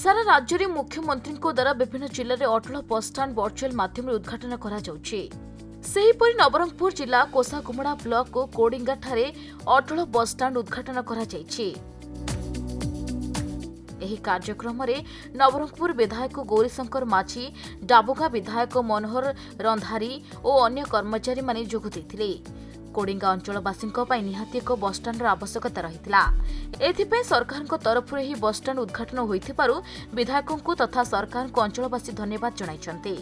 सारा राज्य में मुख्यमंत्री द्वारा विभिन्न जिले में अटल बस स्टाण्ड वर्चुअल माध्यम उद्घाटन कर नवरंगपुर जिला कोसागुमड़ा ब्लॉक को कोडिंगा ठारे अटल बस स्टाण्ड उद्घाटन कर कार्यक्रम में नवरंगपुर विधायक गौरीशंकर माझी, डाबुगा विधायक मनोहर रंधारी और अन्य कर्मचारी माने जोग देथिले। कोडिंगा अंचलवासी निहाती एक बस स्टाण्ड आवश्यकता रही सरकार तरफ बस स्टाण्ड उद्घाटन होइथिबारु विधायकों को तथा सरकार को अंचलवासी धन्यवाद जणाइछन्ते।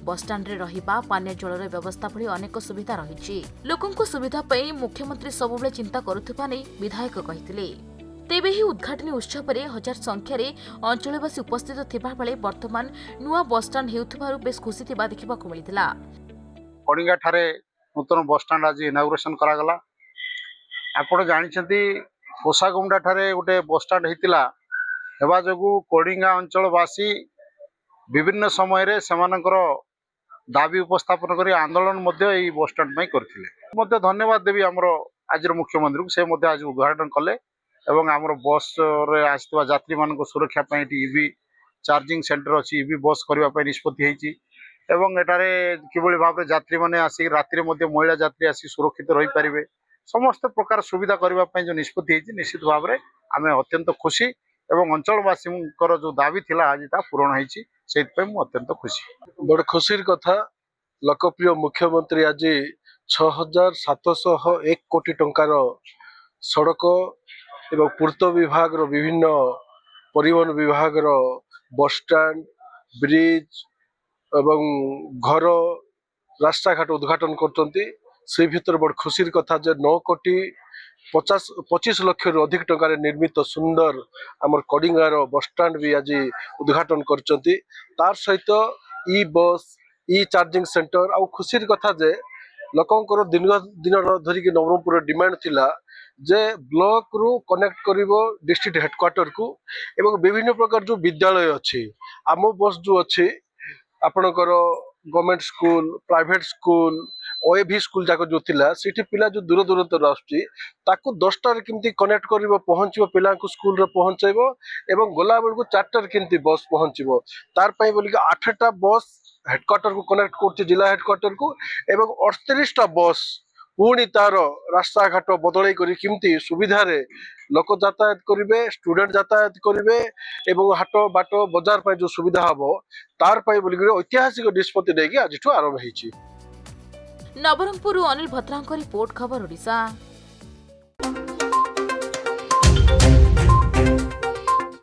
बस स्टाण्ड रे रहिबा पानीय जलर व्यवस्था भली अनेक सुविधा रही लोकों सुविधा पई मुख्यमंत्री सबुबले चिंता करुथिबा नै विधायक कहिथिले। तेबे ही उद्घाटनी उत्सव में हजार संख्यार अंचलवासी उपस्थित थिबा बेले वर्तमान नुआ बस स्टाण्ड हेउथिबारु बेस खुशी थिबा देखिबाकु मिलिथिला। कोडिंगा ठारे नूतन बस स्टाण्ड आज इनागुरेशन करागला। आपण जानिछंती कोसागुमड़ा ठारे गोटे बस स्टाण्ड हेतिला हेबा जोगु कोडिंगा अंचलवासी विभिन्न समय रे सेमानकर दाबी उपस्थापन करी आंदोलन मध्य एई बस स्टाण्ड पई करथिले। मध्य धन्यवाद देबी हमरो आजिर मुख्यमंत्री को से मध्य आज उद्घाटन कले एवं आमर बस रे आसुवा यात्री मानको सुरक्षा पई ईवी चार्जिंग सेंटर अछि, ईवी बस करबा पई निष्पत्ति हेछि एवं एटारे किबळी भाबरे यात्री माने आसी रात्रि मध्य महिला यात्री आसी सुरक्षित रहि परिबे समस्त प्रकार सुविधा करबा पई जो निष्पत्ति हेछि निश्चित भाबरे आमे अत्यंत खुशी एवं अंचलवासींकर जो दाबी थिला आज ता पूर्ण हेछि सेति पई मु अत्यंत खुशी। बड़ खुशीर कथा लोकप्रिय मुख्यमंत्री आज 6701 कोटी टंकार सड़क एवं पूर्त विभाग विभिन्न परिवहन विभाग बस स्टैंड ब्रिज एवं घर रास्ता घाट उद्घाटन करते से भीतर बड़ खुशीर कथा जे 9 कोटी 25 लक्ष रु अधिक टंकार निर्मित सुंदर आमर कोडिंगार बस स्टैंड भी आज उद्घाटन करचंती। तार सहित ई बस ई चार्जिंग सेंटर आ खुशीर कथा जे लोकंकर दिन धरिक नवरंगपुर डिमांड थिला जे ब्लॉक रु कनेक्ट करिवो डिस्ट्रिक्ट हेडक्वार्टर को एवं विभिन्न प्रकार जो विद्यालय अच्छी आम बस जो अच्छी आपणकर government school private school OAV school जाक जो थिला सिटी पिला जो दूर दूर आसुची ताकू 10टा रे किमती कनेक्ट करिवो पहुंचबो पिला को स्कूल रे पहुंचैबो एवं गोला बेल को 4टा रे किमती बस पहुंचबो तार पई बोली 8टा बस हेडक्वार्टर को कनेक्ट करछि जिला हेडक्वार्टर को एवं 38टा बस पुणी तार रास्ता घाट बदल किमती सुविधा रे लोक यातायात करेंगे स्टूडेंट यातायात करेंगे एवं हाट बाट बजार पर जो सुविधा हम तार बोलिक ऐतिहासिक निष्पत्ति नहीं आज आरंभ होती। नवरंगपुर अनिल भद्रा रिपोर्ट खबर ओडिशा।